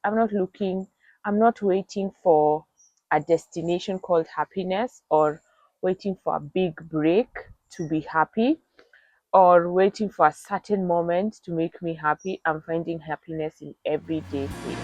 I'm not waiting for a destination called happiness, or waiting for a big break to be happy, or waiting for a certain moment to make me happy. I'm finding happiness in everyday things.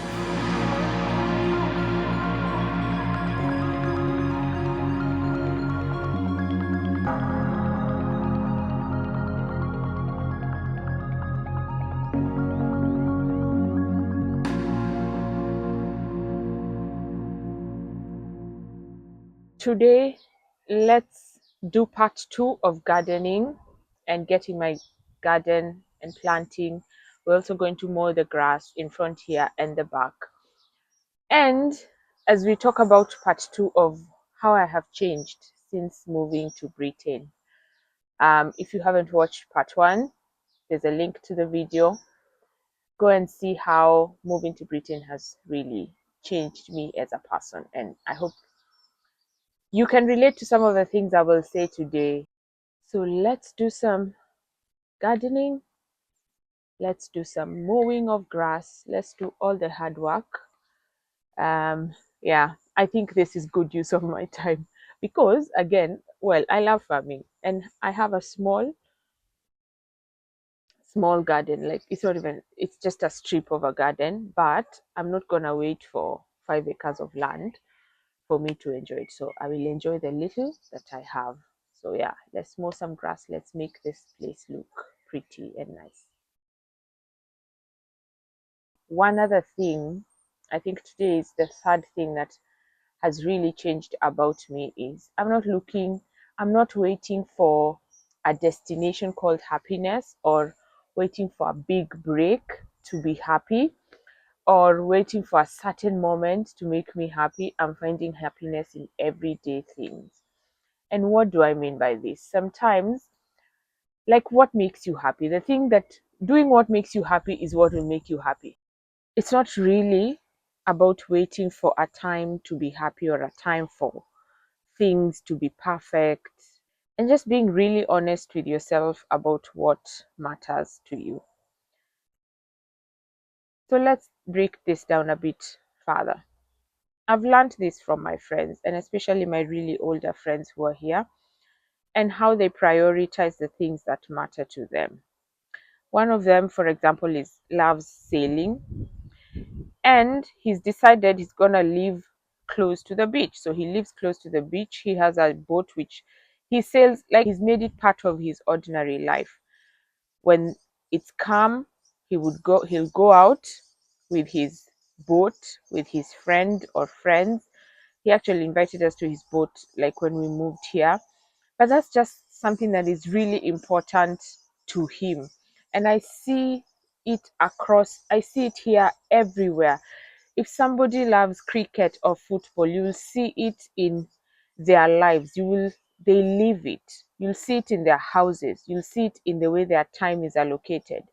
Today, let's do part two of gardening and getting my garden and planting. We're also going to mow the grass in front here and the back. And as we talk about part two of how I have changed since moving to Britain. If you haven't watched part one, there's a link to the video. Go and see how moving to Britain has really changed me as a person. And I hope you can relate to some of the things I will say today. So let's do some gardening. Let's do some mowing of grass. Let's do all the hard work. Yeah, I think this is good use of my time because, again, well, I love farming and I have a small garden. Like, it's not even, it's just a strip of a garden, but I'm not gonna wait for 5 acres of land for me to enjoy it. So I will enjoy the little that I have. So yeah, let's mow some grass. Let's make this place look pretty and nice. One other thing, I think today is the third thing that has really changed about me, is I'm not waiting for a destination called happiness, or waiting for a big break to be happy, or waiting for a certain moment to make me happy. I'm finding happiness in everyday things. And what do I mean by this? Sometimes, like, what makes you happy? The thing that doing what makes you happy is what will make you happy. It's not really about waiting for a time to be happy, or a time for things to be perfect, and just being really honest with yourself about what matters to you. So let's break this down a bit further. I've learned this from my friends, and especially my really older friends who are here, and how they prioritize the things that matter to them. One of them, for example, is loves sailing, and he's decided he's gonna live close to the beach. So he lives close to the beach. He has a boat which he sails, like, he's made it part of his ordinary life. When it's calm, he'll go out with his boat, with his friend or friends. He actually invited us to his boat like when we moved here. But that's just something that is really important to him. And I see it here everywhere. If somebody loves cricket or football, you'll see it in their lives. They live it. You'll see it in their houses. You'll see it in the way their time is allocated.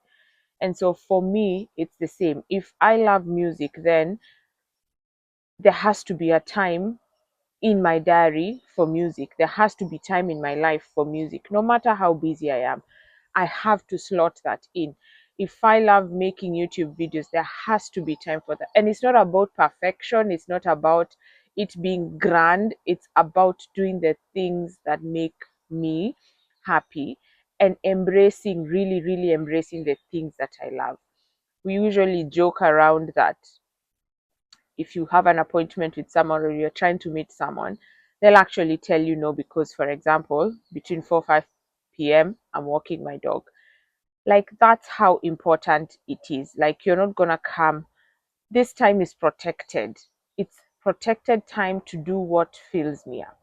And so for me, it's the same. If I love music, then there has to be a time in my diary for music. There has to be time in my life for music. No matter how busy I am, I have to slot that in. If I love making YouTube videos, there has to be time for that. And it's not about perfection, it's not about it being grand, it's about doing the things that make me happy, and embracing, really, really embracing the things that I love. We usually joke around that if you have an appointment with someone, or you're trying to meet someone, they'll actually tell you no because, for example, between 4 5 p.m., I'm walking my dog. Like, that's how important it is. Like, you're not gonna come. This time is protected. It's protected time to do what fills me up.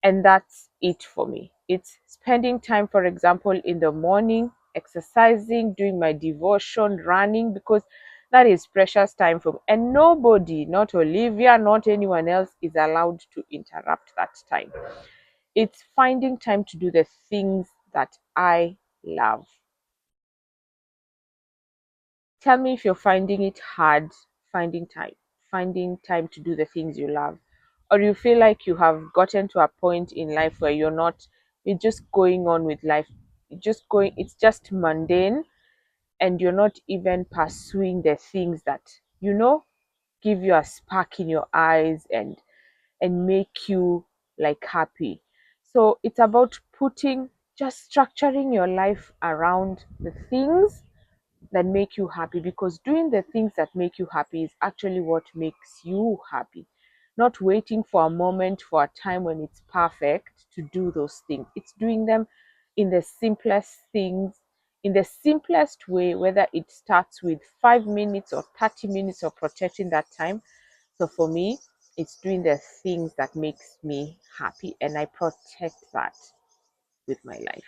And that's it for me. It's spending time, for example, in the morning, exercising, doing my devotion, running, because that is precious time for me. And nobody, not Olivia, not anyone else, is allowed to interrupt that time. It's finding time to do the things that I love. Tell me if you're finding it hard finding time to do the things you love, or you feel like you have gotten to a point in life where you're just going on with life, it's just mundane, and you're not even pursuing the things that, give you a spark in your eyes and make you like happy. So it's about putting, just structuring your life around the things that make you happy, because doing the things that make you happy is actually what makes you happy. Not waiting for a moment, for a time when it's perfect to do those things. It's doing them in the simplest things, in the simplest way, whether it starts with 5 minutes or 30 minutes of protecting that time. So for me, it's doing the things that makes me happy, and I protect that with my life.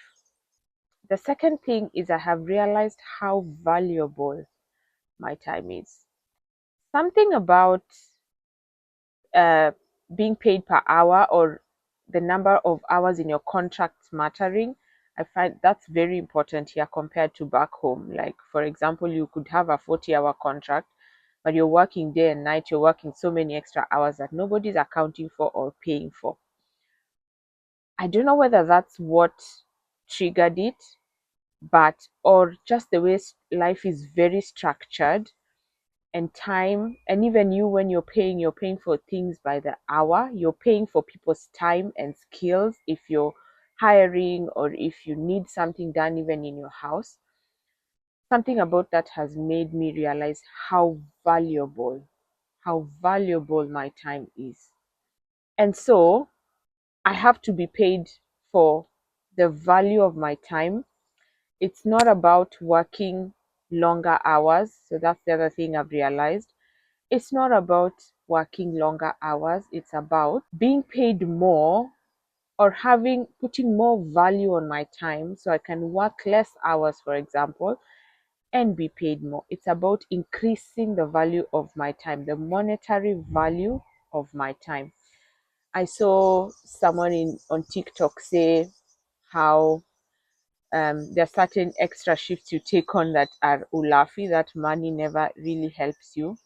The second thing is I have realized how valuable my time is. Something about uh, being paid per hour, or the number of hours in your contract mattering. I find that's very important here compared to back home. Like, for example, you could have a 40-hour contract, but you're working day and night, you're working so many extra hours that nobody's accounting for or paying for. I don't know whether that's what triggered it, but or just the way life is very structured, and time, and even you, when you're paying for things by the hour. You're paying for people's time and skills if you're hiring, or if you need something done even in your house. Something about that has made me realize how valuable my time is. And so I have to be paid for the value of my time. It's not about working longer hours. So that's the other thing I've realized. It's not about working longer hours. It's about being paid more, or putting more value on my time so I can work less hours, for example, and be paid more. It's about increasing the value of my time, the monetary value of my time. I saw someone on TikTok say how there are certain extra shifts you take on that are ulafi, that money never really helps you.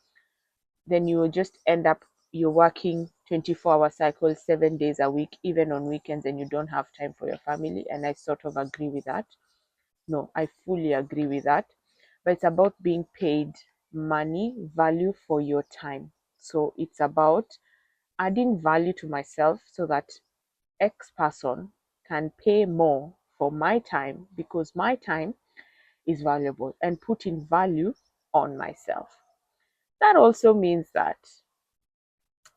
Then you will just end up, you're working 24-hour cycles 7 days a week, even on weekends, and you don't have time for your family. And I sort of agree with that. No, I fully agree with that. But it's about being paid money, value for your time. So it's about adding value to myself so that X person can pay more for my time, because my time is valuable, and putting value on myself. That also means that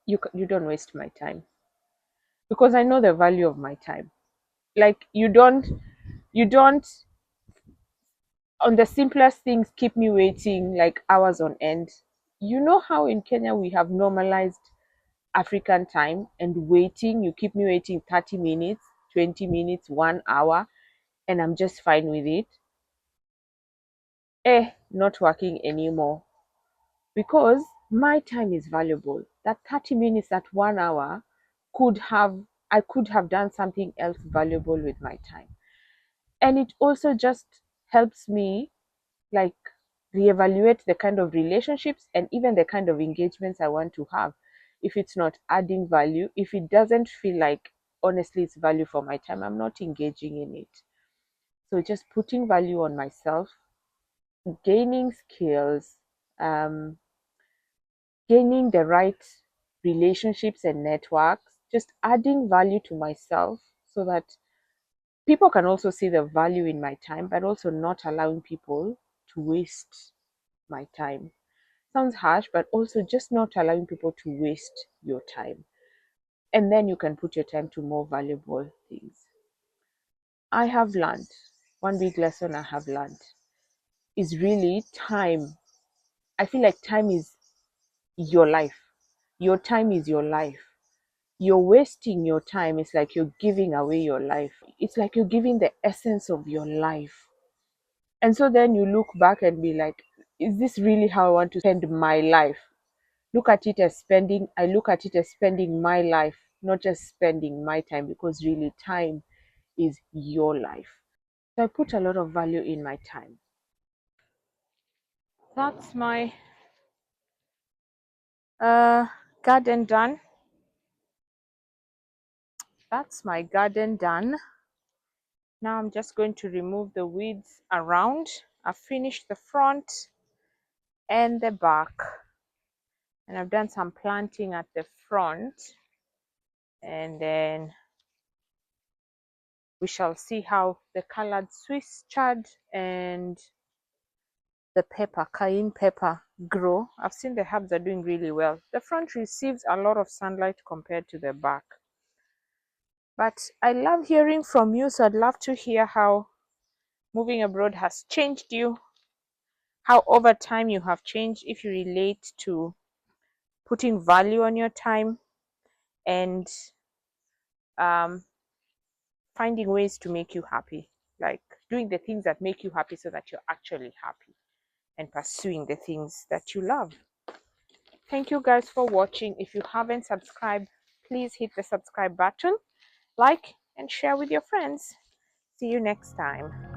you don't waste my time, because I know the value of my time. Like, you don't on the simplest things keep me waiting like hours on end. You know how in Kenya we have normalized African time, and waiting, you keep me waiting 30 minutes, 20 minutes, 1 hour, and I'm just fine with it. Not working anymore, because my time is valuable. That 30 minutes, that 1 hour, could have I could have done something else valuable with my time. And it also just helps me, like, reevaluate the kind of relationships and even the kind of engagements I want to have. If it's not adding value, if it doesn't feel like honestly it's value for my time, I'm not engaging in it. So just putting value on myself, gaining skills, um, gaining the right relationships and networks, just adding value to myself so that people can also see the value in my time, but also not allowing people to waste my time. Sounds harsh, but also just not allowing people to waste your time. And then you can put your time to more valuable things. I have learned, one big lesson I have learned is really time. I feel like time is your life. Your time is your life. You're wasting your time. It's like you're giving away your life. It's like you're giving the essence of your life. And so then you look back and be like, is this really how I want to spend my life? I look at it as spending my life, not just spending my time, because really time is your life. So I put a lot of value in my time. That's my uh, garden done. That's my garden done. Now I'm just going to remove the weeds around. I've finished the front and the back. And I've done some planting at the front, and then we shall see how the colored Swiss chard and the pepper, cayenne pepper, grow. I've seen the herbs are doing really well. The front receives a lot of sunlight compared to the back. But I love hearing from you, so I'd love to hear how moving abroad has changed you, how over time you have changed, if you relate to putting value on your time and um, finding ways to make you happy, like doing the things that make you happy so that you're actually happy and pursuing the things that you love. Thank you guys for watching. If you haven't subscribed, please hit the subscribe button, like, and share with your friends. See you next time.